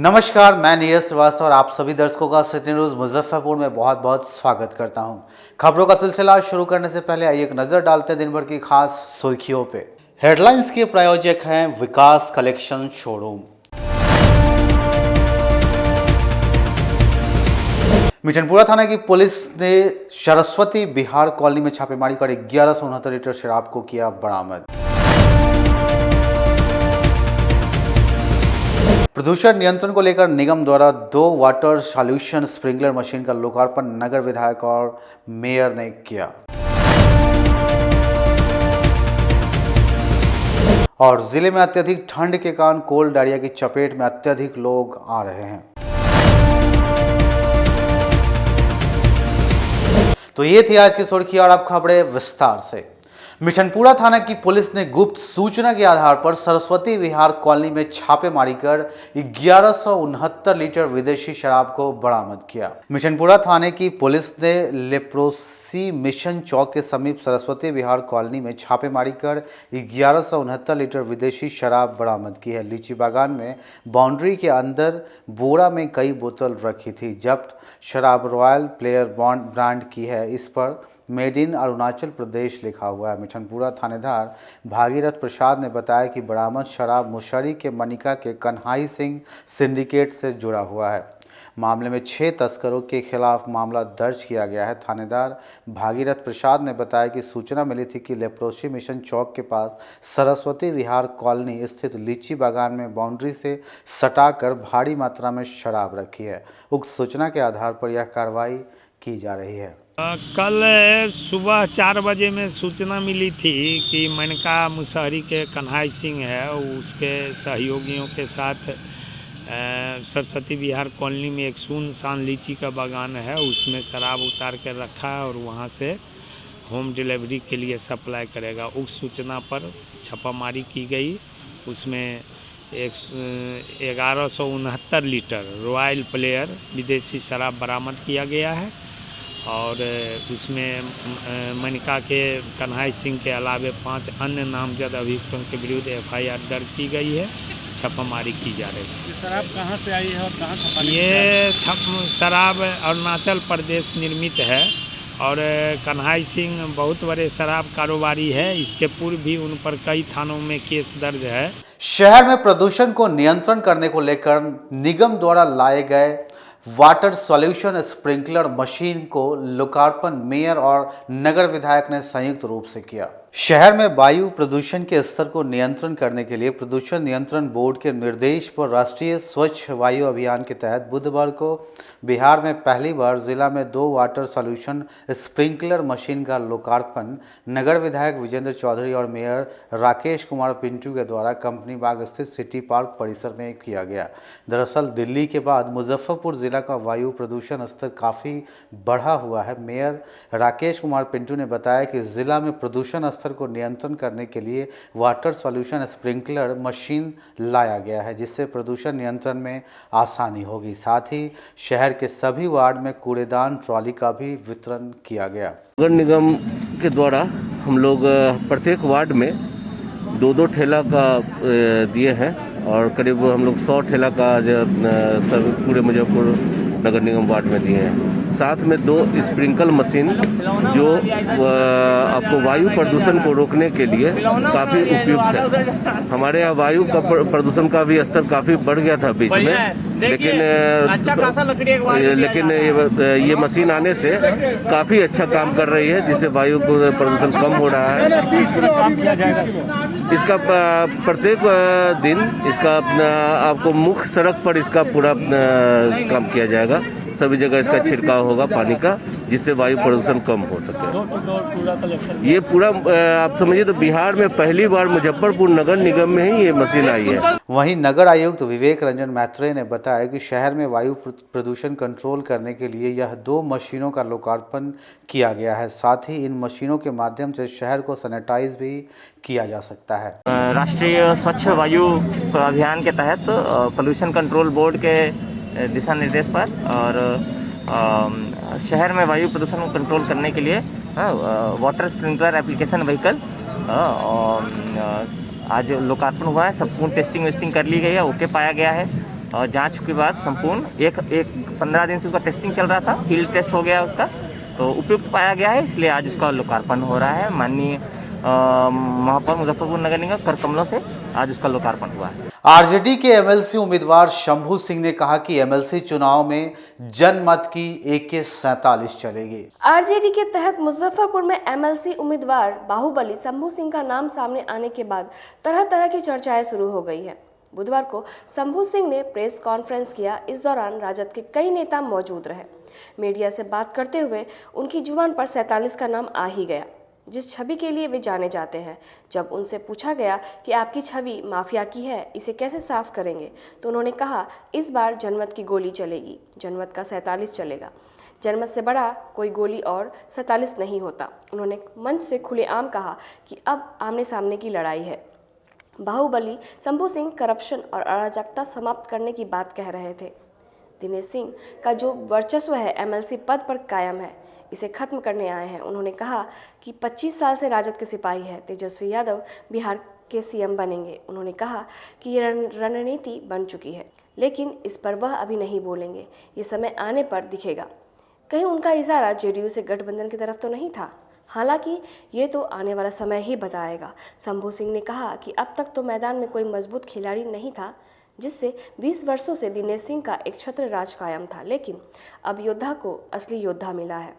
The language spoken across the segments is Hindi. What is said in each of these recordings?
नमस्कार, मैं नीरज श्रीवास्तव और आप सभी दर्शकों का सिटी न्यूज मुजफ्फरपुर में बहुत बहुत स्वागत करता हूं। खबरों का सिलसिला शुरू करने से पहले आइए एक नजर डालते हैं दिन भर की खास सुर्खियों पे। हेडलाइंस के प्रायोजक हैं विकास कलेक्शन शोरूम। मिठनपुरा थाना की पुलिस ने सरस्वती विहार कॉलोनी में छापेमारी कर 1169 लीटर शराब को किया बरामद। प्रदूषण नियंत्रण को लेकर निगम द्वारा 2 वाटर सॉल्यूशन स्प्रिंकलर मशीन का लोकार्पण नगर विधायक और मेयर ने किया। और जिले में अत्यधिक ठंड के कारण कोल्ड डायरिया की चपेट में अत्यधिक लोग आ रहे हैं। तो ये थी आज की सुर्खी और अब खबरें विस्तार से। मिठनपुरा थाना की पुलिस ने गुप्त सूचना के आधार पर सरस्वती विहार कॉलोनी में छापेमारी कर 1169 लीटर विदेशी शराब को बरामद किया। मिठनपुरा थाने की पुलिस ने लेप्रोसी मिशन चौक के समीप सरस्वती विहार कॉलोनी में छापेमारी कर 1169 लीटर विदेशी शराब बरामद की है। लीची बागान में बाउंड्री के अंदर बोरा में कई बोतल रखी थी। जब्त शराब रॉयल प्लेयर ब्रांड की है। इस पर मेड इन अरुणाचल प्रदेश लिखा हुआ है। मिठनपुरा थानेदार भागीरथ प्रसाद ने बताया कि बरामद शराब मुशहरी के मनिका के कन्हाई सिंह सिंडिकेट से जुड़ा हुआ है। मामले में 6 तस्करों के खिलाफ मामला दर्ज किया गया है। थानेदार भागीरथ प्रसाद ने बताया कि सूचना मिली थी कि लेप्रोसी मिशन चौक के पास सरस्वती विहार कॉलोनी स्थित लीची बागान में बाउंड्री से सटाकर भारी मात्रा में शराब रखी है। उक्त सूचना के आधार पर यह कार्रवाई की जा रही है। कल सुबह 4 बजे में सूचना मिली थी कि मनका मुशहरी के कन्हाई सिंह है, उसके सहयोगियों के साथ सरस्वती विहार कॉलोनी में एक सुनसान लीची का बागान है, उसमें शराब उतार कर रखा है और वहाँ से होम डिलीवरी के लिए सप्लाई करेगा। उस सूचना पर छापामारी की गई। उसमें 1169 लीटर रॉयल प्लेयर विदेशी शराब बरामद किया गया है और उसमें मनिका के कन्हाई सिंह के अलावे 5 अन्य नामजद अभियुक्तों के विरुद्ध FIR दर्ज की गई है। छापामारी की जा रही है। ये शराब कहाँ से आई है और कहाँ छपाई? ये शराब अरुणाचल प्रदेश निर्मित है और कन्हाई सिंह बहुत बड़े शराब कारोबारी है। इसके पूर्व भी उन पर कई थानों में केस दर्ज है। शहर में प्रदूषण को नियंत्रण करने को लेकर निगम द्वारा लाए गए वाटर सॉल्यूशन स्प्रिंकलर मशीन को लोकार्पण मेयर और नगर विधायक ने संयुक्त रूप से किया। शहर में वायु प्रदूषण के स्तर को नियंत्रण करने के लिए प्रदूषण नियंत्रण बोर्ड के निर्देश पर राष्ट्रीय स्वच्छ वायु अभियान के तहत बुधवार को बिहार में पहली बार जिला में 2 वाटर सॉल्यूशन स्प्रिंकलर मशीन का लोकार्पण नगर विधायक विजेंद्र चौधरी और मेयर राकेश कुमार पिंटू के द्वारा कंपनी बाग स्थित सिटी पार्क परिसर में किया गया। दरअसल दिल्ली के बाद मुजफ्फरपुर जिला का वायु प्रदूषण स्तर काफ़ी बढ़ा हुआ है। मेयर राकेश कुमार पिंटू ने बताया कि जिला में प्रदूषण स्तर को नियंत्रण करने के लिए वाटर सॉल्यूशन स्प्रिंकलर मशीन लाया गया है, जिससे प्रदूषण नियंत्रण में आसानी होगी। साथ ही शहर के सभी वार्ड में कूड़ेदान ट्रॉली का भी वितरण किया गया। नगर निगम के द्वारा हम लोग प्रत्येक वार्ड में 2-2 ठेला का दिए हैं और करीब हम लोग 100 ठेला का सब पूरे मुजफ्फरपुर नगर निगम वार्ड में दिए हैं। साथ में 2 स्प्रिंकल मशीन जो आपको वायु प्रदूषण को रोकने के लिए काफ़ी उपयुक्त है। हमारे यहाँ वायु का प्रदूषण का भी स्तर काफ़ी बढ़ गया था बीच में, लेकिन ये मशीन आने से काफ़ी अच्छा काम कर रही है, जिससे वायु प्रदूषण कम हो रहा है। इसका प्रत्येक दिन इसका आपको मुख्य सड़क पर इसका पूरा काम किया जाएगा। सभी जगह इसका छिड़काव होगा पानी का, जिससे वायु प्रदूषण कम हो सके। ये पूरा आप समझिए तो बिहार में पहली बार मुजफ्फरपुर नगर निगम में ही ये मशीन आई है। वहीं नगर आयुक्त विवेक रंजन मैत्रेय ने बताया कि शहर में वायु प्रदूषण कंट्रोल करने के लिए यह 2 मशीनों का लोकार्पण किया गया है। साथ ही इन मशीनों के माध्यम से शहर को सैनिटाइज भी किया जा सकता है। राष्ट्रीय स्वच्छ वायु अभियान के तहत पोल्यूशन कंट्रोल बोर्ड के दिशा निर्देश पर और शहर में वायु प्रदूषण को कंट्रोल करने के लिए वाटर स्प्रिंकलर एप्लीकेशन व्हीकल आज लोकार्पण हुआ है। संपूर्ण टेस्टिंग वेस्टिंग कर ली गई है, ओके पाया गया है। और जांच के बाद संपूर्ण एक 15 दिन से उसका टेस्टिंग चल रहा था, फील्ड टेस्ट हो गया उसका, तो उपयुक्त पाया गया है, इसलिए आज उसका लोकार्पण हो रहा है। माननीय महापौर मुजफ्फरपुर नगर निगम कर कमलों से आज उसका लोकार्पण हुआ है। आरजेडी के एमएलसी उम्मीदवार शंभू सिंह ने कहा कि एमएलसी चुनाव में जनमत की AK-47 चलेगी। आरजेडी के तहत मुजफ्फरपुर में एमएलसी उम्मीदवार बाहुबली शंभू सिंह का नाम सामने आने के बाद तरह तरह की चर्चाएं शुरू हो गई है। बुधवार को शंभू सिंह ने प्रेस कॉन्फ्रेंस किया। इस दौरान राजद के कई नेता मौजूद रहे। मीडिया से बात करते हुए उनकी जुबान पर 47 का नाम आ ही गया, जिस छवि के लिए वे जाने जाते हैं। जब उनसे पूछा गया कि आपकी छवि माफिया की है, इसे कैसे साफ करेंगे, तो उन्होंने कहा इस बार जनमत की गोली चलेगी, जनमत का 47 चलेगा। जनमत से बड़ा कोई गोली और 47 नहीं होता। उन्होंने मंच से खुलेआम कहा कि अब आमने सामने की लड़ाई है। बाहुबली शंभू सिंह करप्शन और अराजकता समाप्त करने की बात कह रहे थे। दिनेश सिंह का जो वर्चस्व है एमएलसी पद पर कायम है, इसे खत्म करने आए हैं। उन्होंने कहा कि 25 साल से राजद के सिपाही है, तेजस्वी यादव बिहार के सीएम बनेंगे। उन्होंने कहा कि ये रणनीति बन चुकी है, लेकिन इस पर वह अभी नहीं बोलेंगे, ये समय आने पर दिखेगा। कहीं उनका इशारा जेडीयू से गठबंधन की तरफ तो नहीं था, हालांकि ये तो आने वाला समय ही बताएगा। शंभू सिंह ने कहा कि अब तक तो मैदान में कोई मजबूत खिलाड़ी नहीं था, जिससे 20 वर्षों से दिनेश सिंह का एक छत्र राज कायम था, लेकिन अब योद्धा को असली योद्धा मिला है।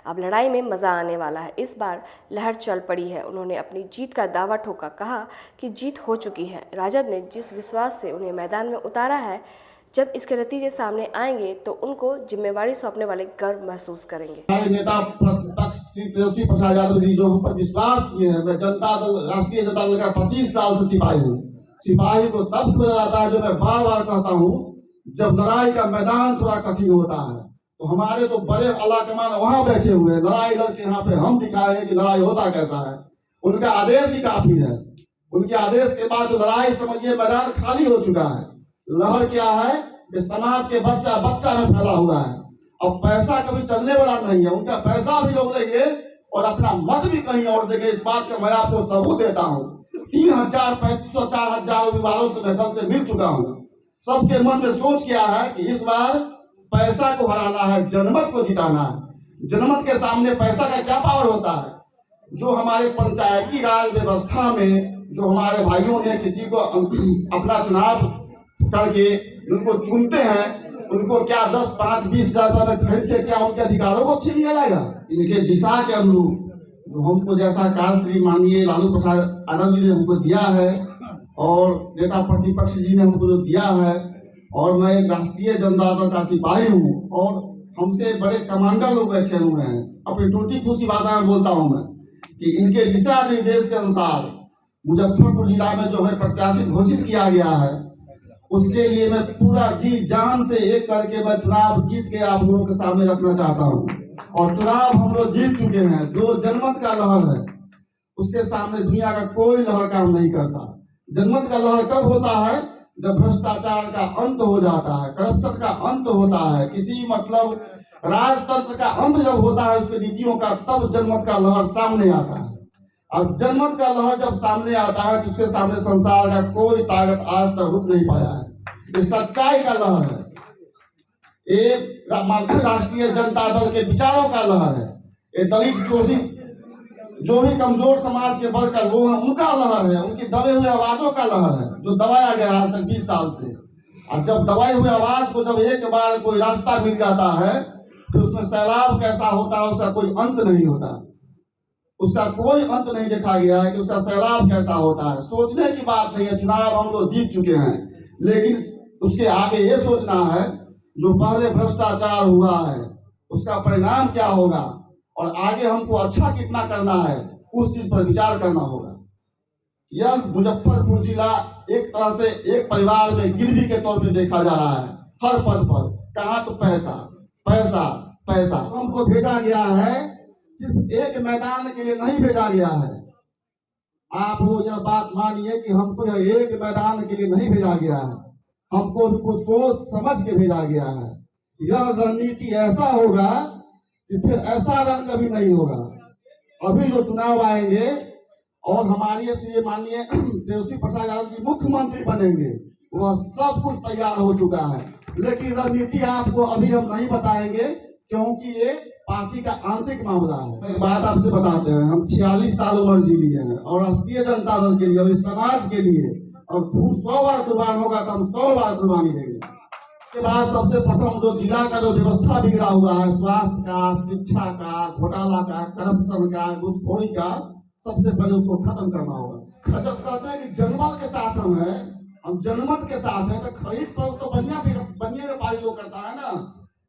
अब लड़ाई में मज़ा आने वाला है। इस बार लहर चल पड़ी है। उन्होंने अपनी जीत का दावा ठोका, कहा कि जीत हो चुकी है। राजद ने जिस विश्वास से उन्हें मैदान में उतारा है, जब इसके नतीजे सामने आएंगे तो उनको जिम्मेवारी सौंपने वाले गर्व महसूस करेंगे। हमारे नेता प्रतिपक्ष श्री तेजस्वी प्रसाद यादव जी जो हम पर विश्वास किए हैं, मैं जनता दल राष्ट्रीय जनता दल का 25 साल से सिपाही हूँ। सिपाही को तब खोजा जाता है, जो मैं बार बार कहता हूँ, जब लड़ाई का मैदान थोड़ा कठिन होता है। तो हमारे तो बड़े अल्लाह कमान वहां बैठे हुए हैं, लड़ाई लड़के यहाँ पे हम दिखाए हैं कि लड़ाई होता कैसा है। उनका आदेश ही काफी है। उनके आदेश के बाद लड़ाई समझिए मैदान खाली हो चुका है। लहर क्या है कि समाज के बच्चा बच्चा में फैला हुआ है। अब पैसा कभी चलने वाला नहीं है। उनका पैसा भी लोग लेंगे और अपना मत भी कहीं और देंगे। इस बात का मैं आपको सबूत देता हूँ। 3000, 3500, 4000 उम्मीदवारों से मैं कल से मिल चुका हूँ। सबके मन में सोच क्या है कि इस बार पैसा को हराना है, जनमत को जिताना है। जनमत के सामने पैसा का क्या पावर होता है? जो हमारे पंचायती राज व्यवस्था में जो हमारे भाइयों ने किसी को अपना चुनाव करके उनको चुनते हैं, उनको क्या 10, 5, 20 हजार रुपए में खरीद के क्या उनके अधिकारों को छीन लिया जाएगा? इनके दिशा के अनुरूप जो हमको जैसा कार्यश्री माननीय लालू प्रसाद यादव जी ने हमको दिया है और नेता प्रतिपक्ष जी ने हमको जो दिया है, और मैं एक राष्ट्रीय जनता दल का सिपाही हूँ और हमसे बड़े कमांडर लोग बैठे हुए हैं। अपनी टूटी फूसी भाषा में बोलता हूँ मैं कि इनके दिशा निर्देश के अनुसार मुजफ्फरपुर जिला में जो है प्रत्याशी घोषित किया गया है, उसके लिए मैं पूरा जी जान से एक करके मैं चुनाव जीत के आप लोगों के सामने रखना चाहता हूँ। और चुनाव हम लोग जीत चुके हैं। जो जनमत का लहर है उसके सामने दुनिया का कोई लहर काम नहीं करता। जनमत का लहर कब होता है? जब भ्रष्टाचार का अंत हो जाता है, करप्शन का अंत होता है, किसी मतलब राजतंत्र का अंत जब होता है उसकी नीतियों का, तब जनमत का लहर सामने आता है। और जनमत का लहर जब सामने आता है तो उसके सामने संसार का कोई ताकत आज तक रुक नहीं पाया है। ये सच्चाई का लहर है, ये राष्ट्रीय जनता दल के विचारों का लहर है। ये दलित शोषित जो भी कमजोर समाज के वर्ग वो है, उनका लहर है, उनकी दबे हुए आवाजों का लहर है, जो दबाया गया आज तक 20 साल से। और जब दबाए हुए आवाज को जब एक बार कोई रास्ता मिल जाता है तो उसमें सैलाब कैसा होता है उसका कोई अंत नहीं होता। उसका कोई अंत नहीं देखा गया है कि उसका सैलाब कैसा होता है। सोचने की बात नहीं है। चुनाव हम लोग जीत चुके हैं, लेकिन उसके आगे ये सोचना है जो पहले भ्रष्टाचार हुआ है उसका परिणाम क्या होगा और आगे हमको अच्छा कितना करना है, उस चीज पर विचार करना होगा। यह मुजफ्फरपुर जिला एक तरह से एक परिवार में गिरवी के तौर पे देखा जा रहा है। हर पद पर कहाँ तो पैसा पैसा पैसा। हमको भेजा गया है, सिर्फ एक मैदान के लिए नहीं भेजा गया है। आप लोग यह बात मानिए कि हमको यह एक मैदान के लिए नहीं भेजा गया है, हमको भी कुछ सोच समझ के भेजा गया है। यह रणनीति ऐसा होगा कि फिर ऐसा रण कभी नहीं होगा। अभी जो चुनाव आएंगे और हमारे श्री माननीय तेजस्वी प्रसाद यादव जी मुख्यमंत्री बनेंगे, वह सब कुछ तैयार हो चुका है। लेकिन रणनीति आपको अभी हम नहीं बताएंगे, क्योंकि ये पार्टी का आंतरिक मामला है। एक बात आपसे बताते हैं, हम 46 साल उम्र जी लिए हैं और राष्ट्रीय जनता दल के लिए और इस समाज के लिए, और 100 बार कुर्बान होगा तो हम 100 बार कुर्बानी देंगे। के बाद सबसे प्रथम जो जिला का जो व्यवस्था बिगड़ा हुआ है, स्वास्थ्य का, शिक्षा का, घोटाला का, करप्शन का, घूसखोरी का, सबसे पहले उसको खत्म करना होगा। जब कहते हैं कि जनमत के साथ हम जनमत के साथ हैं, तो खरीद पर तो बनिया व्यापारी लोग करता है ना,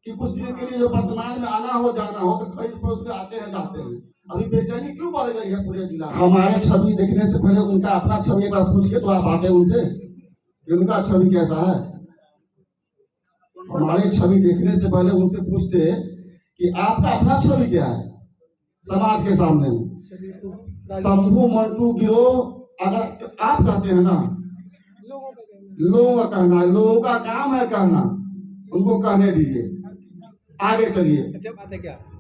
कि कुछ दिन के लिए जो वर्तमान में आना हो जाना हो तो खरीद पर आते हैं जाते हैं। अभी बेचैनी क्यों बढ़ गई है पूरे जिला? हमारे छवि देखने से पहले उनका अपना छवि एक बार पूछ के तो आप आते उनसे कि उनका छवि कैसा है। हमारे छवि देखने से पहले उनसे पूछते कि आपका अपना छवि क्या है समाज के सामने में। शंभू मंटू गिरोह अगर आप कहते हैं ना, लोगों का कहना है, लोगों का काम है कहना, उनको कहने दीजिए, आगे चलिए।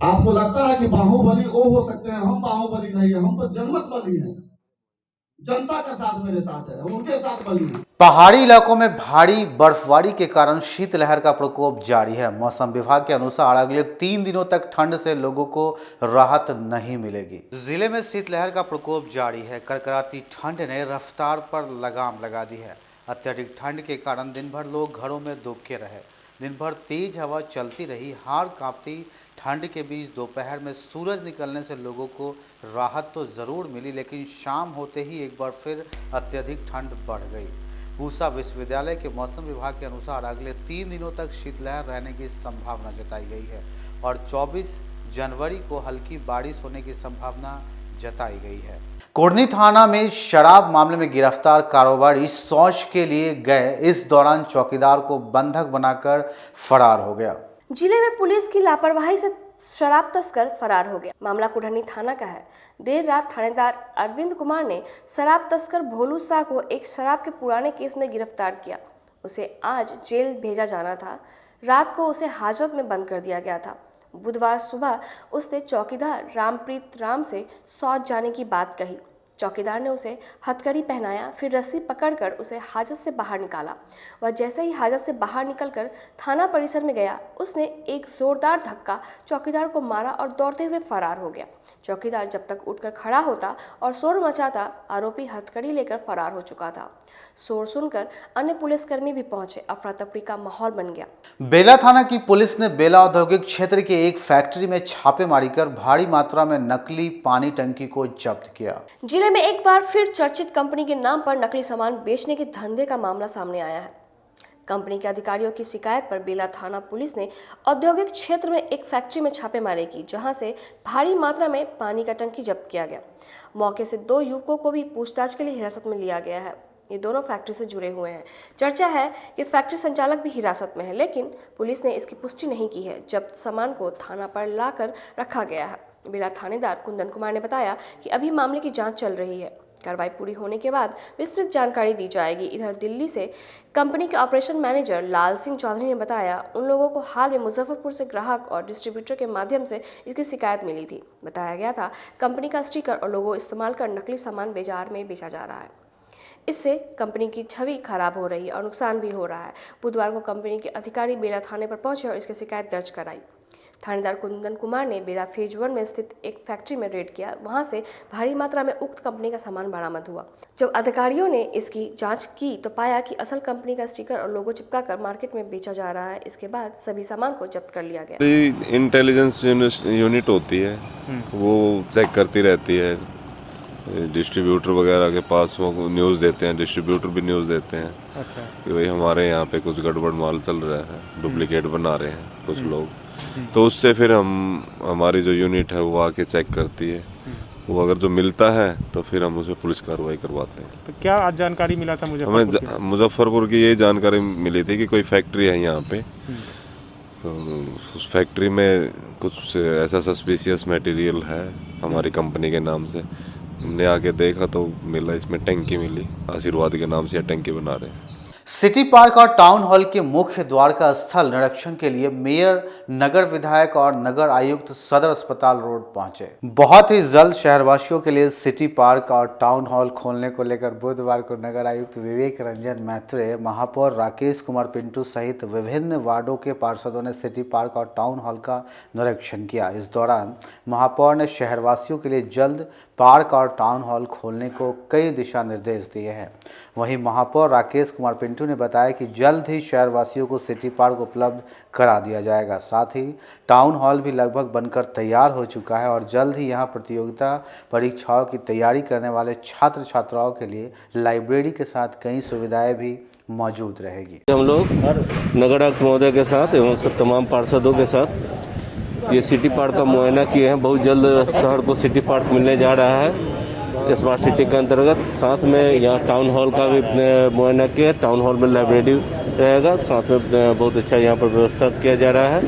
आपको लगता है कि बाहुबली वो हो सकते हैं, हम बाहुबली नहीं है, हम तो जनमत बली हैं। जनता का साथ मेरे साथ है, उनके साथ बली है। पहाड़ी इलाकों में भारी बर्फबारी के कारण शीतलहर का प्रकोप जारी है। मौसम विभाग के अनुसार अगले 3 दिनों तक ठंड से लोगों को राहत नहीं मिलेगी। जिले में शीतलहर का प्रकोप जारी है। कड़कड़ाती ठंड ने रफ्तार पर लगाम लगा दी है। अत्यधिक ठंड के कारण दिन भर लोग घरों में दुबके रहे। दिन भर तेज हवा चलती रही। हाड़ कांपती ठंड के बीच दोपहर में सूरज निकलने से लोगों को राहत तो ज़रूर मिली, लेकिन शाम होते ही एक बार फिर अत्यधिक ठंड बढ़ गई। पूसा विश्वविद्यालय के मौसम विभाग के अनुसार अगले 3 दिनों तक शीतलहर रहने की संभावना जताई गई है और 24 जनवरी को हल्की बारिश होने की संभावना जताई गई है। कुर्नी थाना में शराब मामले में गिरफ्तार कारोबारी शौच के लिए गए, इस दौरान चौकीदार को बंधक बनाकर फरार हो गया। जिले में पुलिस की लापरवाही से शराब तस्कर फरार हो गया। मामला कुढ़नी थाना का है। देर रात थानेदार अरविंद कुमार ने शराब तस्कर भोलू शाह को एक शराब के पुराने केस में गिरफ्तार किया। उसे आज जेल भेजा जाना था। रात को उसे हाजत में बंद कर दिया गया था। बुधवार सुबह उसने चौकीदार रामप्रीत राम से शौच जाने की बात कही। चौकीदार ने उसे हथकड़ी पहनाया, फिर रस्सी पकड़कर उसे हाजत से बाहर निकाला। वह जैसे ही हाजत से बाहर निकलकर थाना परिसर में गया, उसने एक जोरदार धक्का चौकीदार को मारा और दौड़ते हुए फरार हो गया। चौकीदार जब तक उठकर खड़ा होता और शोर मचाता, आरोपी हथकड़ी लेकर फरार हो चुका था। शोर सुनकर अन्य पुलिसकर्मी भी पहुंचे। अफरा तफरी का माहौल बन गया। बेला थाना की पुलिस ने बेला औद्योगिक क्षेत्र के एक फैक्ट्री में छापेमारी कर भारी मात्रा में नकली पानी टंकी को जब्त किया। जिले में एक बार फिर चर्चित कंपनी के नाम पर नकली सामान बेचने के धंधे का मामला सामने आया है। कंपनी के अधिकारियों की शिकायत पर बेला थाना पुलिस ने औद्योगिक क्षेत्र में एक फैक्ट्री में छापेमारी की, जहां से भारी मात्रा में पानी का टंकी जब्त किया गया। मौके से 2 युवकों को भी पूछताछ के लिए हिरासत में लिया गया है। ये दोनों फैक्ट्री से जुड़े हुए हैं। चर्चा है कि फैक्ट्री संचालक भी हिरासत में है, लेकिन पुलिस ने इसकी पुष्टि नहीं की है। जब्त सामान को थाना पर लाकर रखा गया है। बेला थानेदार कुंदन कुमार ने बताया कि अभी मामले की जांच चल रही है। कार्रवाई पूरी होने के बाद विस्तृत जानकारी दी जाएगी। इधर दिल्ली से कंपनी के ऑपरेशन मैनेजर लाल सिंह चौधरी ने बताया, उन लोगों को हाल में मुजफ्फरपुर से ग्राहक और डिस्ट्रीब्यूटर के माध्यम से इसकी शिकायत मिली थी। बताया गया था कंपनी का स्टिकर और लोगो इस्तेमाल कर नकली सामान बाजार में बेचा जा रहा है। इससे कंपनी की छवि खराब हो रही है और नुकसान भी हो रहा है। बुधवार को कंपनी के अधिकारी बेला थाने पर पहुंचे और इसकी शिकायत दर्ज कराई। थानेदार कुंदन कुमार ने बेला फेज 1 में स्थित एक फैक्ट्री में रेड किया। वहां से भारी मात्रा में उक्त कंपनी का सामान बरामद हुआ। जब अधिकारियों ने इसकी जांच की तो पाया कि असल कंपनी का स्टिकर और लोगो चिपकाकर मार्केट में बेचा जा रहा है। इसके बाद सभी सामान को जब्त कर लिया गया। इंटेलिजेंस यूनिट होती है, वो चेक करती रहती है। डिस्ट्रीब्यूटर वगैरह के पास वो न्यूज़ देते हैं, डिस्ट्रीब्यूटर भी न्यूज़ देते हैं। अच्छा। कि भाई हमारे यहाँ पे कुछ गड़बड़ माल चल रहा है, डुप्लीकेट बना रहे हैं कुछ लोग। तो उससे फिर हमारी जो यूनिट है वो आके चेक करती है। वो अगर जो मिलता है तो फिर हम उसमें पुलिस कार्रवाई करवाते हैं। तो क्या आज जानकारी मिला था हमें मुजफ्फरपुर की ये जानकारी मिली थी कि कोई फैक्ट्री है यहाँ पे। तो उस फैक्ट्री में कुछ ऐसा सस्पिशियस मटेरियल है हमारी कंपनी के नाम से। हमने आके देखा तो मिला, इसमें टंकी मिली। आशीर्वाद के नाम से टंकी बना रहे हैं। सिटी पार्क और टाउन हॉल के मुख्य द्वार का स्थल निरीक्षण के लिए मेयर, नगर विधायक और नगर आयुक्त सदर अस्पताल रोड पहुंचे। बहुत ही जल्द शहरवासियों के लिए सिटी पार्क और टाउन हॉल खोलने को लेकर बुधवार को नगर आयुक्त विवेक रंजन मैत्रेय, महापौर राकेश कुमार पिंटू सहित विभिन्न वार्डों के पार्षदों ने सिटी पार्क और टाउन हॉल का निरीक्षण किया। इस दौरान महापौर ने शहरवासियों के लिए जल्द पार्क और टाउन हॉल खोलने को कई दिशा निर्देश दिए हैं। वहीं महापौर राकेश कुमार पिंटू ने बताया कि जल्द ही शहरवासियों को सिटी पार्क उपलब्ध करा दिया जाएगा। साथ ही टाउन हॉल भी लगभग बनकर तैयार हो चुका है और जल्द ही यहां प्रतियोगिता परीक्षाओं की तैयारी करने वाले छात्र छात्राओं के लिए लाइब्रेरी के साथ कई सुविधाएं भी मौजूद रहेगी। हम लोग नगर आयुक्त महोदय के साथ एवं सब तमाम पार्षदों के साथ ये सिटी पार्क का मुआयना किए हैं। बहुत जल्द शहर को सिटी पार्क मिलने जा रहा है स्मार्ट सिटी के अंतर्गत। साथ में यहाँ टाउन हॉल का भी मुआयना किया है। टाउन हॉल में लाइब्रेरी रहेगा। साथ में बहुत अच्छा यहाँ पर व्यवस्था किया जा रहा है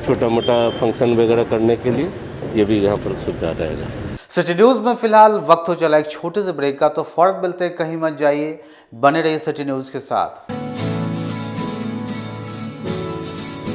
छोटा मोटा फंक्शन वगैरह करने के लिए। ये भी यहाँ पर सुविधा रहेगा। सिटी न्यूज में फिलहाल वक्त हो चला एक छोटे से ब्रेक का, तो फौरन मिलते कहीं मत जाइए, बने रहिए सिटी न्यूज के साथ।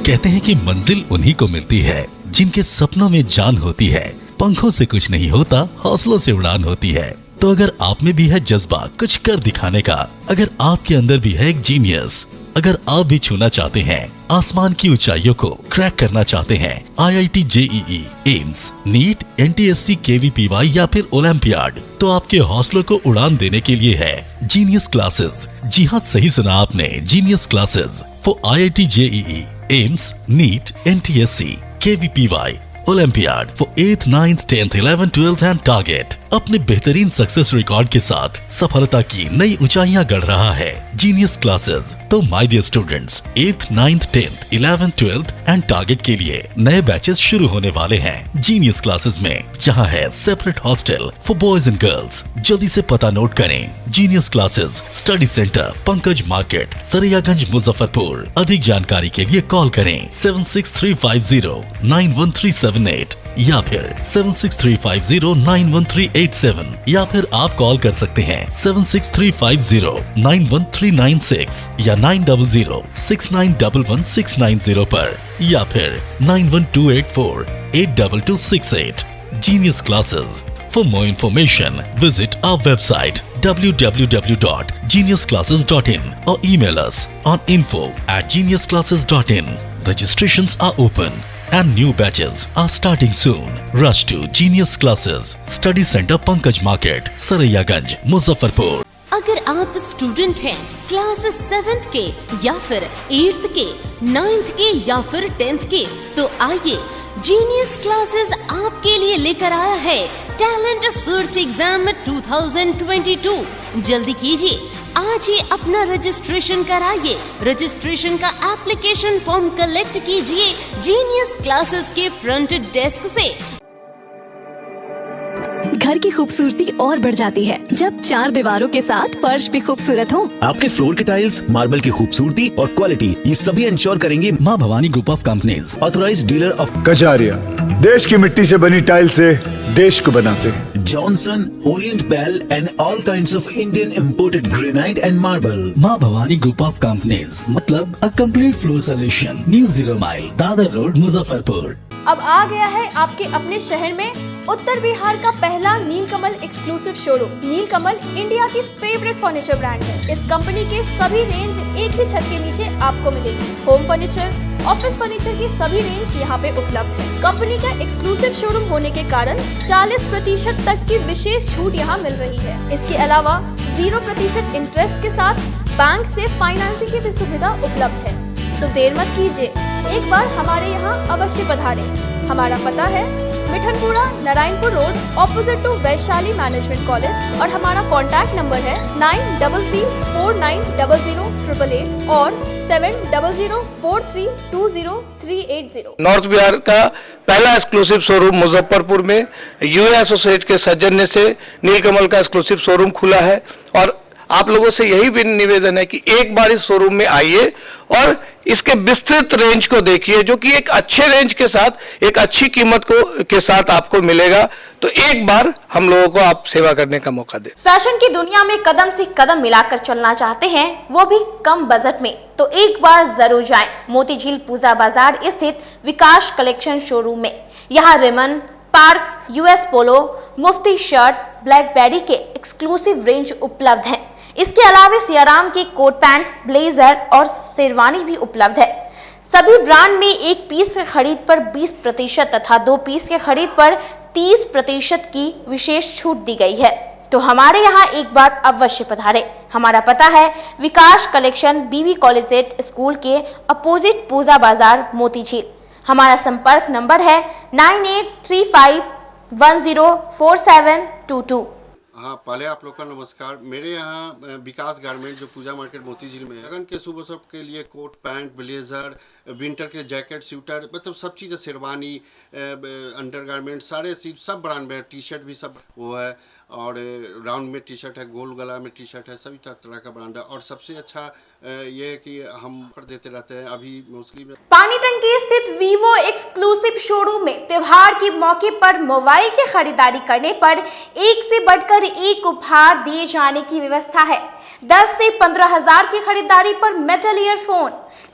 कहते हैं कि मंजिल उन्हीं को मिलती है जिनके सपनों में जान होती है। पंखों से कुछ नहीं होता, हौसलों से उड़ान होती है। तो अगर आप में भी है जज्बा कुछ कर दिखाने का, अगर आपके अंदर भी है एक जीनियस, अगर आप भी छूना चाहते हैं आसमान की ऊंचाइयों को, क्रैक करना चाहते हैं IIT JEE, AIIMS, NEET, NTSC, KVPY या फिर ओलंपियाड, तो आपके हौसलों को उड़ान देने के लिए है जीनियस क्लासेस। जी हाँ, सही सुना आपने, Genius Classes for IIT JEE, AIIMS, NEET, NTSC, KVPY, olympiad for 8th, 9th, 10th, 11th, 12th and target. अपने बेहतरीन सक्सेस रिकॉर्ड के साथ सफलता की नई ऊंचाइयां गढ़ रहा है जीनियस क्लासेस। तो my dear students, 8th, 9th, 10th, 11th, 12th and target के लिए नए बैचेस शुरू होने वाले हैं जीनियस क्लासेस में, जहां है separate hostel for boys and girls. जल्दी से पता नोट करें। Genius Classes, study centre, Pankaj market, Saraiyaganj, Muzaffarpur. अधिक जानकारी के लिए कॉल करें 763509137 या फिर 763509137 या फिर आप कॉल कर सकते हैं 76350913996 या 9006911690 पर या फिर 9128482268। Genius Classes. For more information, visit our website www.geniusclasses.in or email us on info@geniusclasses.in. Registrations are open and new batches are starting soon. Rush to Genius Classes, Study Center, Pankaj Market, Saraiyaganj, Muzaffarpur. अगर आप स्टूडेंट हैं क्लास 7th के या फिर 8th के, 9th के या फिर 10th के, तो आइए जीनियस क्लासेस आपके लिए लेकर आया है टैलेंट सर्च एग्जाम 2022। जल्दी कीजिए, आज ही अपना रजिस्ट्रेशन कराइए। रजिस्ट्रेशन का एप्लीकेशन फॉर्म कलेक्ट कीजिए जीनियस क्लासेस के फ्रंट डेस्क से। घर की खूबसूरती और बढ़ जाती है जब 4 दीवारों के साथ फर्श भी खूबसूरत हो। आपके फ्लोर के टाइल्स, मार्बल की खूबसूरती और क्वालिटी, ये सभी इंश्योर करेंगे माँ Bhavani group of companies, authorised dealer of Kajaria. देश की मिट्टी से बनी टाइल से देश को बनाते हैं। Johnson, Orient Bell and all kinds of Indian imported granite and marble. Maa Bhavani group of companies, मतलब a complete floor solution, new 0 mile, Dadar road, Muzaffarpur. अब आ गया है आपके अपने शहर में उत्तर बिहार का पहला नीलकमल एक्सक्लूसिव शोरूम। नीलकमल इंडिया की फेवरेट फर्नीचर ब्रांड है। इस कंपनी के सभी रेंज एक ही छत के नीचे आपको मिलेगी। होम फर्नीचर, ऑफिस फर्नीचर की सभी रेंज यहाँ पे उपलब्ध है। कंपनी का एक्सक्लूसिव शोरूम होने के कारण 40% तक की विशेष छूट यहाँ मिल रही है। इसके अलावा 0% इंटरेस्ट के साथ बैंक से फाइनेंसिंग की भी सुविधा उपलब्ध है। तो देर मत कीजिए, एक बार हमारे यहाँ अवश्य पधारें। हमारा पता है Mithanpura, Narayanpur road, opposite to Vaishali management college और हमारा कॉन्टैक्ट नंबर है 9334900888 और 7004320380। नॉर्थ बिहार का पहला एक्सक्लूसिव शोरूम मुजफ्फरपुर में यूए एसोसिएट के सौजन्य से नीलकमल का एक्सक्लूसिव शोरूम खुला है और आप लोगों से यही भी निवेदन है कि एक बार इस शोरूम में आइए और इसके विस्तृत रेंज को देखिए, जो कि एक अच्छे रेंज के साथ एक अच्छी कीमत के साथ आपको मिलेगा। तो एक बार हम लोगों को आप सेवा करने का मौका दें। फैशन की दुनिया में कदम से कदम मिलाकर चलना चाहते हैं, वो भी कम बजट में, तो एक बार जरूर जाएं मोतीझील पूजा बाजार स्थित विकास कलेक्शन शोरूम में। यहाँ रेमन, पार्क, यूएस पोलो, मुफ्ती शर्ट, ब्लैकबेरी के एक्सक्लूसिव रेंज उपलब्ध हैं। इसके अलावा सियाराम के कोट पैंट, ब्लेजर और शेरवानी भी उपलब्ध है। सभी ब्रांड में एक पीस के खरीद पर 20% तथा 2 पीस के खरीद पर 30% की विशेष छूट दी गई है। तो हमारे यहाँ एक बार अवश्य पधारें। हमारा पता है विकास कलेक्शन, बीवी कॉलेज स्कूल के अपोजिट पूजा बाजार, मोतीझील। हमारा संपर्क नंबर है 9835104722। हाँ, पहले आप लोग का नमस्कार। मेरे यहाँ विकास गारमेंट जो पूजा मार्केट मोतीझील में है, लगन के शुभ अवसर के लिए कोट पैंट, ब्लेजर, विंटर के जैकेट, स्वेटर, मतलब सब चीज़ें, शेरवानी, अंडर गारमेंट, सारे चीज सब ब्रांड में, टी शर्ट भी सब वो है, और राउंड में टी शर्ट है, गोल गला में टी शर्ट है, सभी तरह का ब्रांड है। और सबसे अच्छा ये है कि हम कर देते रहते हैं। अभी मोस्टली पानी टंकी स्थित वीवो एक्सक्लूसिव शोरूम में त्योहार के मौके पर मोबाइल की खरीदारी करने पर एक से बढ़कर एक उपहार दिए जाने की व्यवस्था है। 10 से 15 हजार की खरीदारी पर मेटल ईयरफोन,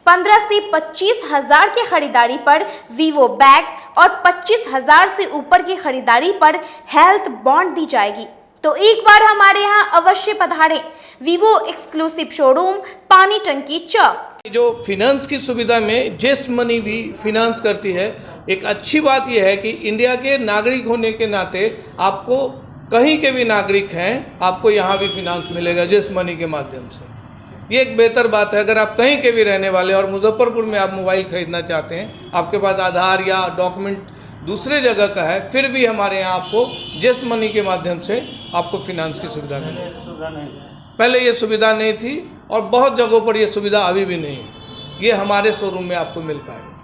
15 से 25 हजार की खरीदारी पर वीवो बैग और 25 हजार से ऊपर की खरीदारी पर हेल्थ बॉन्ड दी जाएगी। तो एक बार हमारे यहाँ अवश्य पधारें। वीवो एक्सक्लूसिव शोरूम, पानी टंकी चौक। जो फिनांस की सुविधा में जेस्ट मनी भी फिनांस करती है। एक अच्छी बात यह है कि इंडिया के नागरिक होने के नाते आपको कहीं के भी नागरिक हैं, आपको यहाँ भी फिनांस मिलेगा जेस्ट मनी के माध्यम से। ये एक बेहतर बात है। अगर आप कहीं के भी रहने वाले और मुजफ्फरपुर में आप मोबाइल खरीदना चाहते हैं, आपके पास आधार या डॉक्यूमेंट दूसरे जगह का है, फिर भी हमारे यहाँ आपको जेस्ट मनी के माध्यम से आपको फिनांस की सुविधा मिलेगी। पहले ये सुविधा नहीं थी और बहुत जगहों पर ये सुविधा अभी भी नहीं है। ये हमारे शोरूम में आपको मिल पाएगा।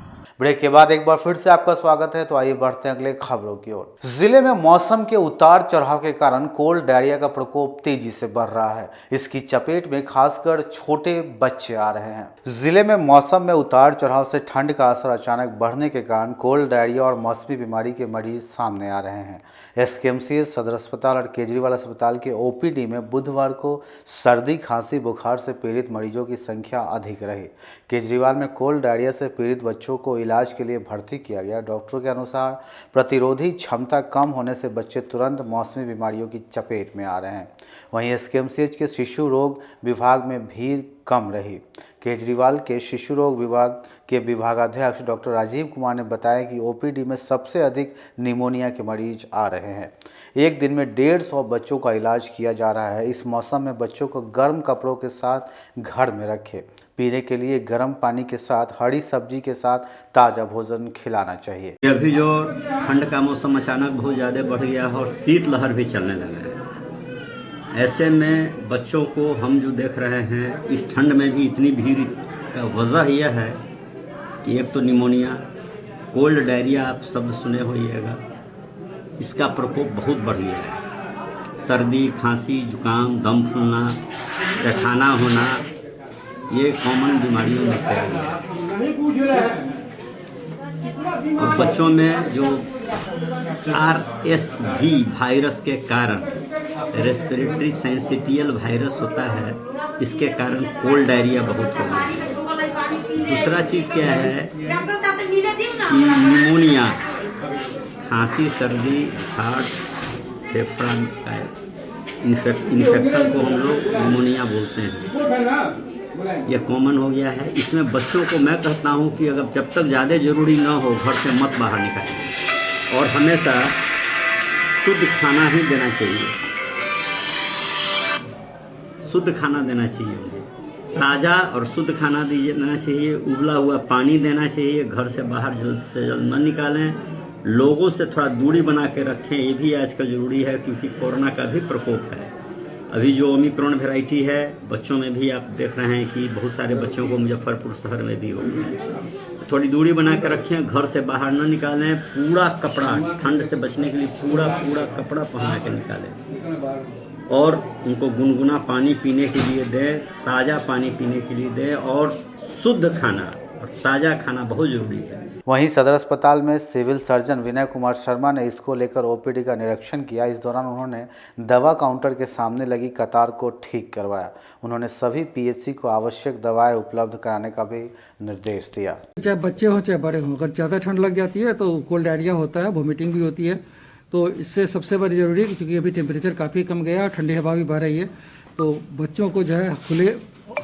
ब्रेक के बाद एक बार फिर से आपका स्वागत है। तो आइए बढ़ते हैं अगले खबरों की ओर। जिले में मौसम के उतार चढ़ाव के कारण कोल्ड डायरिया का प्रकोप तेजी से बढ़ रहा है। इसकी चपेट में खासकर छोटे बच्चे आ रहे हैं। जिले में मौसम में उतार चढ़ाव से ठंड का असर अचानक बढ़ने के कारण कोल्ड डायरिया और मौसमी बीमारी के मरीज सामने आ रहे हैं। एसकेएमसीएच सदर अस्पताल और केजरीवाल अस्पताल के ओपीडी में बुधवार को सर्दी, खांसी, बुखार से पीड़ित मरीजों की संख्या अधिक रही। केजरीवाल में कोल्ड डायरिया से पीड़ित बच्चों को इलाज के लिए भर्ती किया गया। डॉक्टरों के अनुसार प्रतिरोधी क्षमता कम होने से बच्चे तुरंत मौसमी बीमारियों की चपेट में आ रहे हैं। वहीं एसकेएमसीएच के शिशु रोग विभाग में भीड़ कम रही। केजरीवाल के शिशु रोग विभाग के विभागाध्यक्ष डॉक्टर राजीव कुमार ने बताया कि ओपीडी में सबसे अधिक निमोनिया के मरीज आ रहे हैं। एक दिन में 150 बच्चों का इलाज किया जा रहा है। इस मौसम में बच्चों को गर्म कपड़ों के साथ घर में रखें। पीने के लिए गर्म पानी के साथ हरी सब्जी के साथ ताज़ा भोजन खिलाना चाहिए। अभी जो ठंड का मौसम अचानक बहुत ज़्यादा बढ़ गया है और शीतलहर भी चलने लगा है। ऐसे में बच्चों को हम जो देख रहे हैं, इस ठंड में भी इतनी भीड़ का वजह यह है कि एक तो निमोनिया, कोल्ड डायरिया आप शब्द सुने होइएगा, इसका प्रकोप बहुत बढ़ गया है। सर्दी, खांसी, जुकाम, दम फूलना, पैखाना होना, ये कॉमन बीमारियों में से आ गया है। और बच्चों में जो RSV वायरस के कारण, रेस्पिरेटरी सेंसिटियल वायरस होता है, इसके कारण कोल्ड डायरिया बहुत हो गया है। दूसरा चीज़ क्या है कि निमोनिया, खांसी, सर्दी, हार्ट, फेफड़ा का इन्फेक्शन को हम लोग निमोनिया बोलते हैं। यह कॉमन हो गया है। इसमें बच्चों को मैं कहता हूँ कि अगर जब तक ज़्यादा ज़रूरी ना हो, घर से मत बाहर निकलें और हमेशा शुद्ध खाना ही देना चाहिए। शुद्ध खाना देना चाहिए उनको, ताज़ा और शुद्ध खाना देना चाहिए। उबला हुआ पानी देना चाहिए। घर से बाहर जल्द से जल्द न निकालें। लोगों से थोड़ा दूरी बना के रखें, ये भी आजकल ज़रूरी है, क्योंकि कोरोना का भी प्रकोप है। अभी जो ओमिक्रॉन वेराइटी है, बच्चों में भी आप देख रहे हैं कि बहुत सारे बच्चों को मुजफ्फरपुर शहर में भी हो गया है। थोड़ी दूरी बना के रखें, घर से बाहर न निकालें। पूरा कपड़ा, ठंड से बचने के लिए पूरा कपड़ा पहना के निकालें। और उनको गुनगुना पानी पीने के लिए दें, ताज़ा पानी पीने के लिए दें और शुद्ध खाना और ताज़ा खाना बहुत ज़रूरी है। वहीं सदर अस्पताल में सिविल सर्जन विनय कुमार शर्मा ने इसको लेकर ओपीडी का निरीक्षण किया। इस दौरान उन्होंने दवा काउंटर के सामने लगी कतार को ठीक करवाया। उन्होंने सभी पीएचसी को आवश्यक दवाएं उपलब्ध कराने का भी निर्देश दिया। चाहे बच्चे हों चाहे बड़े हों, अगर ज़्यादा ठंड लग जाती है तो कोल्ड डायरिया होता है, वोमिटिंग भी होती है। तो इससे सबसे बड़ी ज़रूरी है क्योंकि अभी टेम्परेचर काफ़ी कम गया और ठंडी हवा भी बह रही है, तो बच्चों को जो है खुले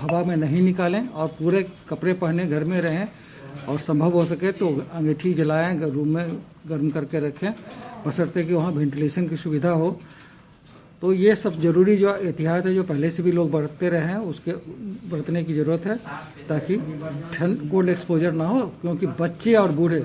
हवा में नहीं निकालें और पूरे कपड़े पहने घर में रहें और संभव हो सके तो अंगीठी जलाएं, रूम में गर्म करके रखें, बशर्ते कि वहाँ वेंटिलेशन की सुविधा हो। तो ये सब जरूरी जो एहतियात है जो पहले से भी लोग बरतते रहे हैं उसके बरतने की ज़रूरत है ताकि ठंड कोल्ड एक्सपोजर ना हो, क्योंकि बच्चे और बूढ़े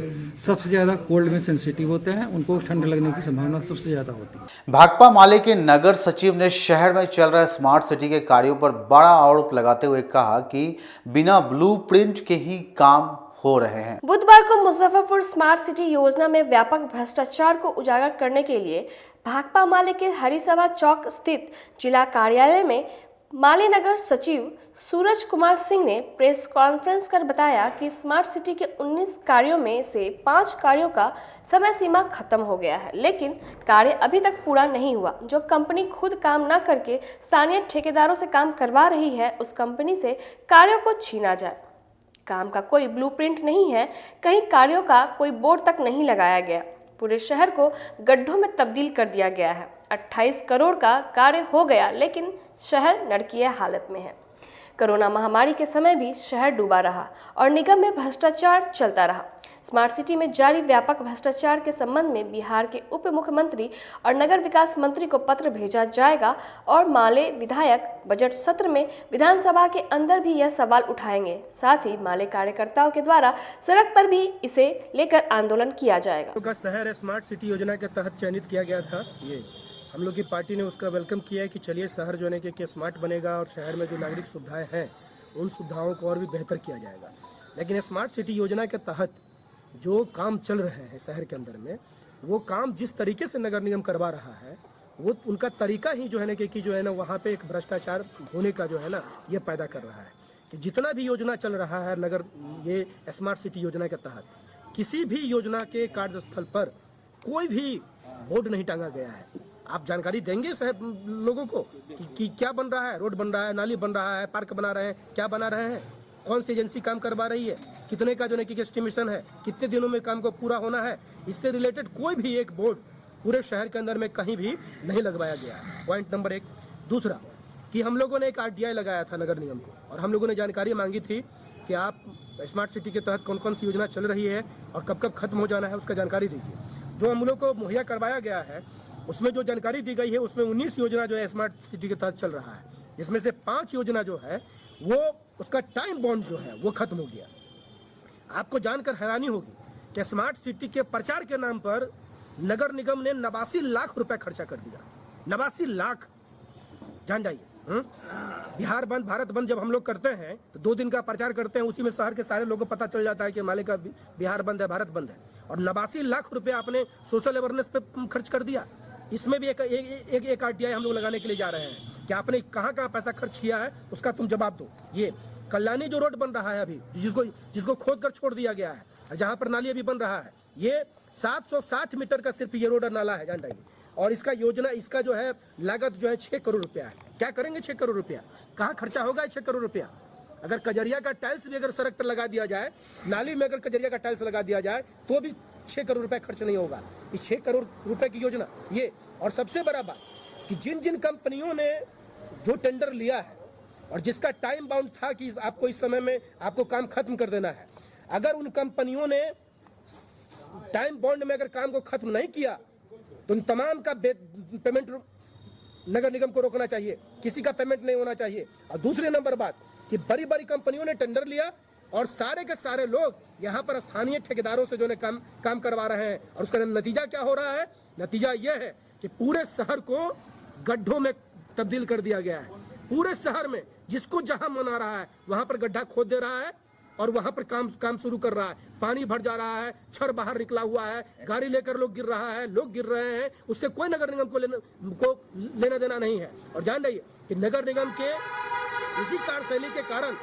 सबसे ज़्यादा कोल्ड में सेंसिटिव होते हैं, उनको ठंड लगने की संभावना सबसे ज़्यादा होती है। भाकपा माले के नगर सचिव ने शहर में चल रहे स्मार्ट सिटी के कार्यों पर बड़ा आरोप लगाते हुए कहा कि बिना ब्लूप्रिंट के ही काम हो रहे हैं। बुधवार को मुजफ्फरपुर स्मार्ट सिटी योजना में व्यापक भ्रष्टाचार को उजागर करने के लिए भाकपा माले के हरिसभा चौक स्थित जिला कार्यालय में माले नगर सचिव सूरज कुमार सिंह ने प्रेस कॉन्फ्रेंस कर बताया कि स्मार्ट सिटी के 19 कार्यों में से 5 कार्यों का समय सीमा खत्म हो गया है, लेकिन कार्य अभी तक पूरा नहीं हुआ। जो कंपनी खुद काम न करके स्थानीय ठेकेदारों से काम करवा रही है, उस कंपनी से कार्यों को छीना जाए। काम का कोई ब्लूप्रिंट नहीं है, कहीं कार्यों का कोई बोर्ड तक नहीं लगाया गया। पूरे शहर को गड्ढों में तब्दील कर दिया गया है। 28 करोड़ का कार्य हो गया, लेकिन शहर नरकीय हालत में है। कोरोना महामारी के समय भी शहर डूबा रहा और निगम में भ्रष्टाचार चलता रहा। स्मार्ट सिटी में जारी व्यापक भ्रष्टाचार के संबंध में बिहार के उप मुख्यमंत्री और नगर विकास मंत्री को पत्र भेजा जाएगा और माले विधायक बजट सत्र में विधानसभा के अंदर भी यह सवाल उठाएंगे। साथ ही माले कार्यकर्ताओं के द्वारा सड़क पर भी इसे लेकर आंदोलन किया जाएगा। शहर स्मार्ट सिटी योजना के तहत चयनित किया गया था। ये हम लोग की पार्टी ने उसका वेलकम किया है कि चलिए शहर जो है कि स्मार्ट बनेगा और शहर में जो नागरिक सुविधाएं हैं उन सुविधाओं को और भी बेहतर किया जाएगा। लेकिन स्मार्ट सिटी योजना के तहत जो काम चल रहे हैं शहर के अंदर में, वो काम जिस तरीके से नगर निगम करवा रहा है वो उनका तरीका ही जो है ना कि जो है ना वहाँ पे एक भ्रष्टाचार होने का जो है ना ये पैदा कर रहा है कि जितना भी योजना चल रहा है नगर ये स्मार्ट सिटी योजना के तहत किसी भी योजना के कार्यस्थल पर कोई भी बोर्ड नहीं टांगा गया है। आप जानकारी देंगे लोगों को कि क्या बन रहा है, रोड बन रहा है, नाली बन रहा है, पार्क बना रहे हैं, क्या बना रहे हैं, कौन सी एजेंसी काम करवा रही है, कितने का जो है कि एस्टिमेशन है, कितने दिनों में काम को पूरा होना है। इससे रिलेटेड कोई भी एक बोर्ड पूरे शहर के अंदर में कहीं भी नहीं लगवाया गया है। Point number 1। दूसरा कि हम लोगों ने एक RTI लगाया था नगर निगम को और हम लोगों ने जानकारी मांगी थी कि आप स्मार्ट सिटी के तहत कौन कौन सी योजना चल रही है और कब कब खत्म हो जाना है उसका जानकारी दीजिए। जो हम लोग को मुहैया करवाया गया है उसमें जो जानकारी दी गई है उसमें 19 योजना जो है स्मार्ट सिटी के तहत चल रहा है, जिसमें से 5 योजना जो है वो उसका टाइम बॉन्ड जो है वो खत्म हो गया। आपको जानकर हैरानी होगी कि स्मार्ट सिटी के प्रचार के नाम पर नगर निगम ने 89 लाख रुपए खर्चा कर दिया। 89 लाख, जान जाइए। बिहार बंद भारत बंद जब हम लोग करते हैं तो 2 दिन का प्रचार करते हैं, उसी में शहर के सारे लोगों को पता चल जाता है कि माले का बिहार बंद है, भारत बंद है, और 89 लाख रुपए आपने सोशल अवेयरनेस पे खर्च कर दिया। इसमें भी एक RTI हम लोग लगाने के लिए जा रहे हैं कि आपने कहाँ पैसा खर्च किया है उसका तुम जवाब दो। ये कल्याणी जो रोड बन रहा है अभी जिसको खोद कर छोड़ दिया गया है और जहाँ पर नाली अभी बन रहा है, ये 760 मीटर का सिर्फ ये रोड और नाला है, जान जाइए। और इसका योजना इसका जो है लागत जो है 6 करोड़ रुपया है। क्या करेंगे 6 करोड़ रुपया? कहाँ खर्चा होगा 6 करोड़ रुपया? अगर कजरिया का टाइल्स भी अगर सड़क पर लगा दिया जाए, नाली में अगर कजरिया का टाइल्स लगा दिया जाए तो भी 6 करोड़ रुपए खर्च नहीं होगा। ये 6 करोड़ रुपए की योजना ये। और सबसे बड़ा बात कि जिन कंपनियों ने जो टेंडर लिया है और जिसका टाइम बाउंड था कि आपको इस समय में आपको काम खत्म कर देना है, अगर उन कंपनियों ने टाइम बाउंड में अगर काम को खत्म नहीं किया तो उन तमाम का पेमेंट नगर निगम को रोकना चाहिए, किसी का पेमेंट नहीं होना चाहिए। और दूसरे नंबर बात कि बड़ी बड़ी कंपनियों ने टेंडर लिया और सारे के सारे लोग यहाँ पर स्थानीय ठेकेदारों से जो है काम करवा रहे हैं, और उसका नतीजा क्या हो रहा है? नतीजा यह है कि पूरे शहर को गड्ढों में तब्दील कर दिया गया है। पूरे शहर में जिसको जहां मन आ रहा है वहां पर गड्ढा खोद दे रहा है और वहां पर काम शुरू कर रहा है, पानी भर जा रहा है, छड़ बाहर निकला हुआ है, गाड़ी लेकर लोग गिर रहा है, लोग गिर रहे हैं, उससे कोई नगर निगम को लेना देना नहीं है। और जान रहिए कि नगर निगम के इसी कार्यशैली के कारण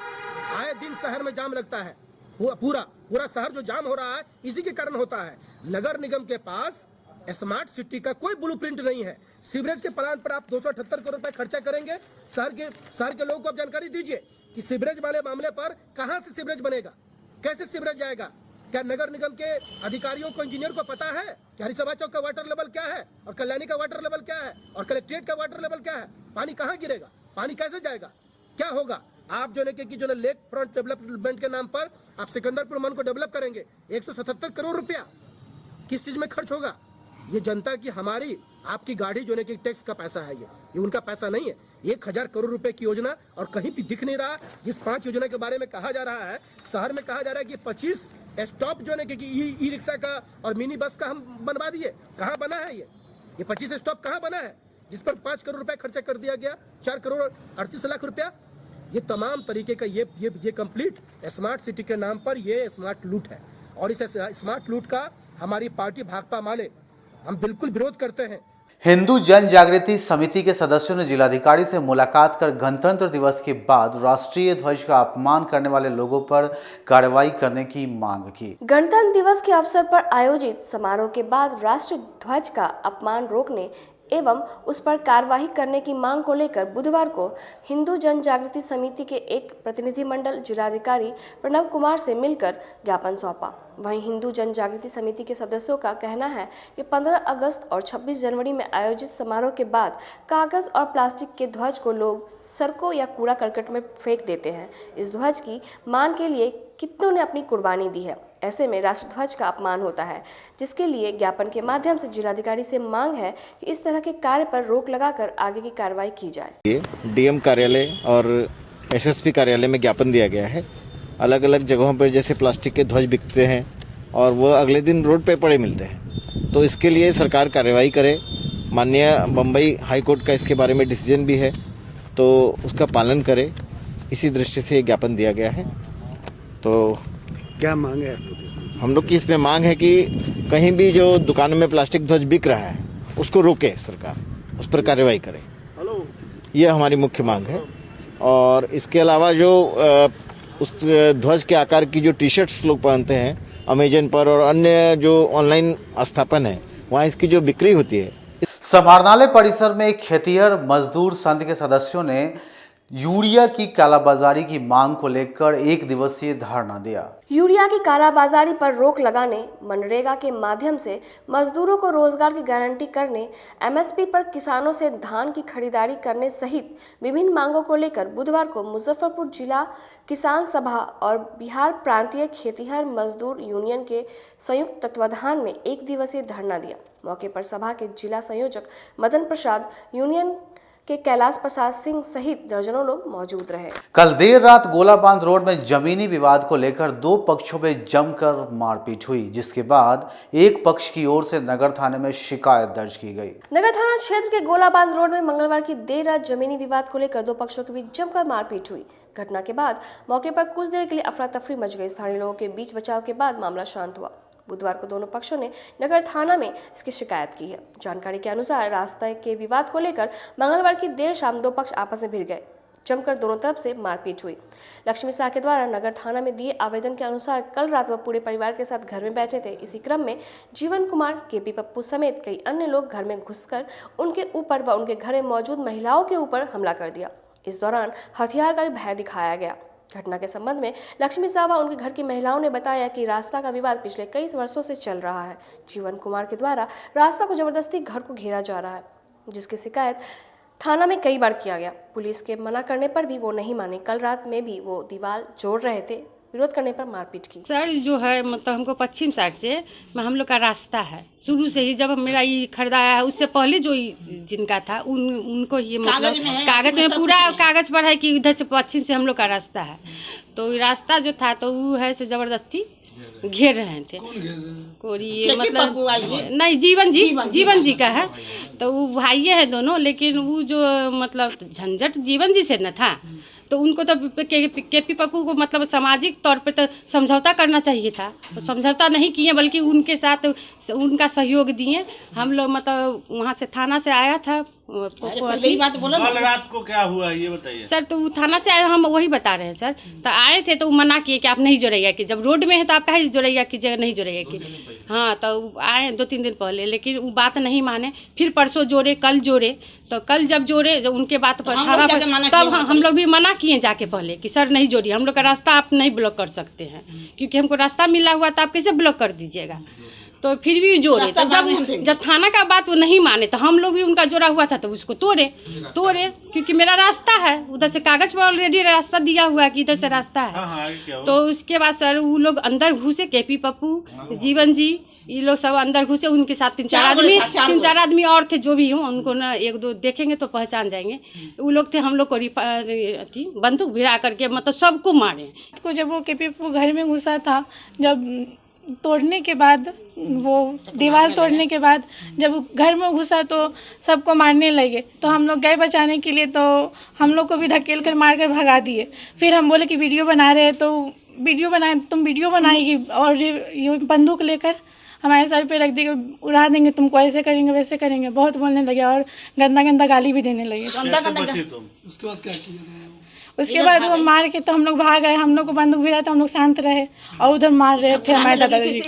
आए दिन शहर में जाम लगता है। पूरा शहर जो जाम हो रहा है इसी के कारण होता है। नगर निगम के पास स्मार्ट सिटी का कोई ब्लूप्रिंट नहीं है। सीवरेज के प्लान पर आप 278 करोड़ रुपए खर्चा करेंगे। शहर के लोगों को आप जानकारी दीजिए कि सीवरेज वाले मामले पर कहां से सीवरेज बनेगा, कैसे सीवरेज जाएगा। क्या नगर निगम के अधिकारियों को, इंजीनियर को पता है कि हरिसभा चौक का वाटर लेवल क्या है और कल्याणी का वाटर लेवल क्या है और कलेक्ट्रेट का वाटर लेवल क्या है? पानी कहाँ गिरेगा, पानी कैसे जाएगा, क्या होगा? आप जो है लेक फ्रंट डेवलपमेंट के नाम पर आप सिकंदरपुर मन को डेवलप करेंगे, 177 करोड़ रुपया किस चीज में खर्च होगा? ये जनता की, हमारी, आपकी गाड़ी जो है कि टैक्स का पैसा है, ये उनका पैसा नहीं है। 1000 करोड़ रुपए की योजना और कहीं भी दिख नहीं रहा। जिस 5 योजना के बारे में कहा जा रहा है, शहर में कहा जा रहा है कि 25 स्टॉप जो है कि ई रिक्शा का और मिनी बस का हम बनवा दिए। कहाँ बना है ये 25 स्टॉप कहाँ बना है जिस पर 5 करोड़ रुपए खर्चा कर दिया गया, 4 करोड़ 38 लाख रुपया। ये तमाम तरीके का ये कंप्लीट स्मार्ट सिटी के नाम पर ये स्मार्ट लूट है। और इस स्मार्ट लूट का हमारी पार्टी भाकपा माले हम बिल्कुल विरोध करते हैं। हिंदू जन जागृति समिति के सदस्यों ने जिलाधिकारी से मुलाकात कर गणतंत्र दिवस के बाद राष्ट्रीय ध्वज का अपमान करने वाले लोगों पर कार्रवाई करने की मांग की। गणतंत्र दिवस के अवसर पर आयोजित समारोह के बाद राष्ट्रीय ध्वज का अपमान रोकने एवं उस पर कार्यवाही करने की मांग को लेकर बुधवार को हिंदू जन जागृति समिति के एक प्रतिनिधिमंडल जिलाधिकारी प्रणव कुमार से मिलकर ज्ञापन सौंपा। वहीं हिंदू जन जागृति समिति के सदस्यों का कहना है कि 15 अगस्त और 26 जनवरी में आयोजित समारोह के बाद कागज और प्लास्टिक के ध्वज को लोग सड़कों या कूड़ा करकट में फेंक देते हैं। इस ध्वज की मान के लिए कितनों ने अपनी कुर्बानी दी है। ऐसे में राष्ट्रध्वज का अपमान होता है, जिसके लिए ज्ञापन के माध्यम से जिलाधिकारी से मांग है कि इस तरह के कार्य पर रोक लगाकर आगे की कार्रवाई की जाए। डीएम कार्यालय और एसएसपी कार्यालय में ज्ञापन दिया गया है। अलग अलग जगहों पर जैसे प्लास्टिक के ध्वज बिकते हैं और वो अगले दिन रोड पे पड़े मिलते हैं, तो इसके लिए सरकार कार्रवाई करे। माननीय बम्बई हाई कोर्ट का इसके बारे में डिसीजन भी है, तो उसका पालन करे। इसी दृष्टि से ज्ञापन दिया गया है। तो क्या मांग है? हम लोग की इसमें मांग है कि कहीं भी जो दुकानों में प्लास्टिक ध्वज बिक रहा है उसको रोके सरकार, उस पर कार्रवाई करे। ये हमारी मुख्य मांग है। और इसके अलावा जो उस ध्वज के आकार की जो टी शर्ट्स लोग पहनते हैं अमेजन पर और अन्य जो ऑनलाइन स्थापन है, वहाँ इसकी जो बिक्री होती है। समाहरणालय परिसर में एक खेतिहर मजदूर संघ के सदस्यों ने यूरिया की कालाबाजारी की मांग को लेकर 1 दिवसीय धरना दिया। यूरिया की कालाबाजारी पर रोक लगाने, मनरेगा के माध्यम से मजदूरों को रोजगार की गारंटी करने, एमएसपी पर किसानों से धान की खरीदारी करने सहित विभिन्न मांगों को लेकर बुधवार को मुजफ्फरपुर जिला किसान सभा और बिहार प्रांतीय खेतिहर मजदूर यूनियन के संयुक्त तत्वाधान में 1 दिवसीय धरना दिया। मौके पर सभा के जिला संयोजक मदन प्रसाद, यूनियन के कैलाश प्रसाद सिंह सहित दर्जनों लोग मौजूद रहे। कल देर रात गोलाबांध रोड में जमीनी विवाद को लेकर 2 पक्षों में जमकर मारपीट हुई, जिसके बाद एक पक्ष की ओर से नगर थाने में शिकायत दर्ज की गई। नगर थाना क्षेत्र के गोलाबांध रोड में मंगलवार की देर रात जमीनी विवाद को लेकर 2 पक्षों के बीच जमकर मारपीट हुई। घटना के बाद मौके पर कुछ देर के लिए अफरा तफरी मच गई। स्थानीय लोगों के बीच बचाव के बाद मामला शांत हुआ। बुधवार को दोनों पक्षों ने नगर थाना में इसकी शिकायत की है। जानकारी के अनुसार रास्ते के विवाद को लेकर मंगलवार की देर शाम 2 पक्ष आपस में भिड़ गए। जमकर दोनों तरफ से मारपीट हुई। लक्ष्मी शाह के द्वारा नगर थाना में दिए आवेदन के अनुसार कल रात वह पूरे परिवार के साथ घर में बैठे थे। इसी क्रम में जीवन कुमार, केपी पप्पू समेत कई अन्य लोग घर में घुसकर उनके ऊपर व उनके घर में मौजूद महिलाओं के ऊपर हमला कर दिया। इस दौरान हथियार का भी भय दिखाया गया। घटना के संबंध में लक्ष्मी साहब उनके घर की महिलाओं ने बताया कि रास्ता का विवाद पिछले कई वर्षों से चल रहा है। जीवन कुमार के द्वारा रास्ता को जबरदस्ती घर को घेरा जा रहा है, जिसकी शिकायत थाना में कई बार किया गया। पुलिस के मना करने पर भी वो नहीं माने। कल रात में भी वो दीवार जोड़ रहे थे। विरोध करने पर मारपीट की। सर जो है मतलब हमको पश्चिम साइड से हम लोग का रास्ता है शुरू से ही, जब मेरा ये खरीदाया है उससे पहले जो जिनका था उनको ये मतलब कागज में पूरा कागज पर है कि उधर से पश्चिम से हम लोग का रास्ता है। तो रास्ता जो था तो वो है से जबरदस्ती घेर रहे थे। कोई ये मतलब नहीं जीवन जी का है। तो वो भाइये हैं दोनों, लेकिन वो जो मतलब झंझट जीवन जी से न था, तो उनको तो केपी पप्पू को मतलब सामाजिक तौर पे तो समझौता करना चाहिए था। समझौता नहीं किए, बल्कि उनके साथ उनका सहयोग दिए। हम लोग मतलब वहाँ से थाना से आया था, बात बोलो कल रात को क्या हुआ ये बताइए सर। तो थाना से आए, हम वही बता रहे हैं सर। तो आए थे तो मना किए कि आप नहीं जोड़िएगा, कि जब रोड में है तो आप कहीं जोड़िएगा की जगह नहीं जोड़िएगा की। हाँ, तो आए 2-3 दिन पहले, लेकिन वो बात नहीं माने। फिर परसों जोड़े, कल जोड़े। तो कल जब जोड़े, जब उनके बात पर थाना पर, तब हम लोग भी मना किए जाके पहले कि सर नहीं जोड़िए, हम लोग का रास्ता आप नहीं ब्लॉक कर सकते हैं, क्योंकि हमको रास्ता मिला हुआ था, आप कैसे ब्लॉक कर दीजिएगा। तो फिर भी जोड़े। तो जब थाना का बात वो नहीं माने, तो हम लोग भी उनका जोड़ा हुआ था तो उसको तोड़े, क्योंकि मेरा रास्ता है उधर से, कागज पर ऑलरेडी रास्ता दिया हुआ है कि इधर से रास्ता है। तो उसके बाद सर वो लोग अंदर घुसे, केपी पप्पू, जीवन जी, ये लोग सब अंदर घुसे। उनके साथ 3-4 आदमी और थे, जो भी हों उनको ना 1-2 देखेंगे तो पहचान जाएंगे। वो लोग थे, हम लोग को बंदूक भिड़ा करके मतलब सबको मारे। तो जब वो केपी पप्पू घर में घुसा था, जब तोड़ने के बाद, वो दीवार तोड़ने के बाद जब घर में घुसा तो सबको मारने लगे। तो हम लोग गए बचाने के लिए, तो हम लोग को भी धकेल कर मार कर भगा दिए। फिर हम बोले कि वीडियो बना रहे हैं, तो वीडियो बनाए, तुम वीडियो बनाएगी और ये बंदूक लेकर हमारे सर पे रख देंगे, उड़ा देंगे, तुमको ऐसे करेंगे वैसे करेंगे, बहुत बोलने लगे और गंदा गंदा गाली भी देने लगे। उसके बाद क्या किया? उसके बाद वो मार के तो हम लोग भाग गए। हम लोग को बंदूक भिड़ा, तो हम लोग शांत रहे, और उधर मार रहे थे हमारे दादाजी।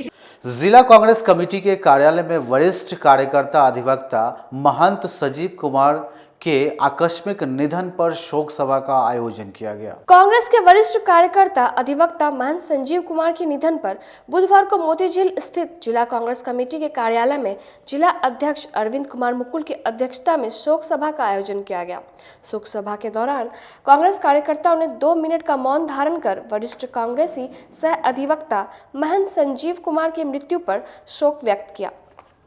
जिला कांग्रेस कमेटी के कार्यालय में वरिष्ठ कार्यकर्ता अधिवक्ता महंत सजीव कुमार के आकस्मिक निधन पर शोक सभा का आयोजन किया गया। कांग्रेस के वरिष्ठ कार्यकर्ता अधिवक्ता महंत संजीव कुमार के निधन पर बुधवार को मोतीझील स्थित जिला कांग्रेस कमेटी के कार्यालय में जिला अध्यक्ष अरविंद कुमार मुकुल की अध्यक्षता में शोक सभा का आयोजन किया गया। शोक सभा के दौरान कांग्रेस कार्यकर्ताओं ने 2 मिनट का मौन धारण कर वरिष्ठ कांग्रेसी सह अधिवक्ता महंत संजीव कुमार की मृत्यु पर शोक व्यक्त किया।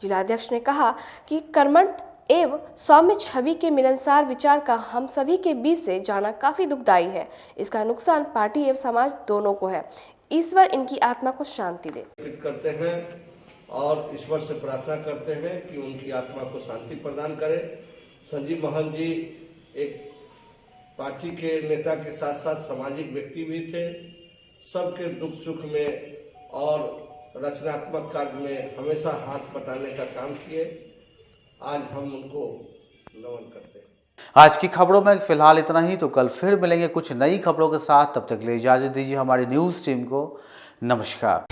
जिलाध्यक्ष ने कहा कि कर्मठ एवं सौम्य छवि के मिलनसार विचार का हम सभी के बीच से जाना काफी दुखदायी है। इसका नुकसान पार्टी एवं समाज दोनों को है। ईश्वर इनकी आत्मा को शांति दे। करते हैं और ईश्वर से प्रार्थना करते हैं कि उनकी आत्मा को शांति प्रदान करे। संजीव महंत जी एक पार्टी के नेता के साथ साथ सामाजिक व्यक्ति भी थे। सबके दुख सुख में और रचनात्मक कार्य में हमेशा हाथ बटाने का काम किए। आज हम उनको नमन करते हैं। आज की खबरों में फिलहाल इतना ही। तो कल फिर मिलेंगे कुछ नई खबरों के साथ। तब तक के लिए इजाजत दीजिए हमारी न्यूज़ टीम को। नमस्कार।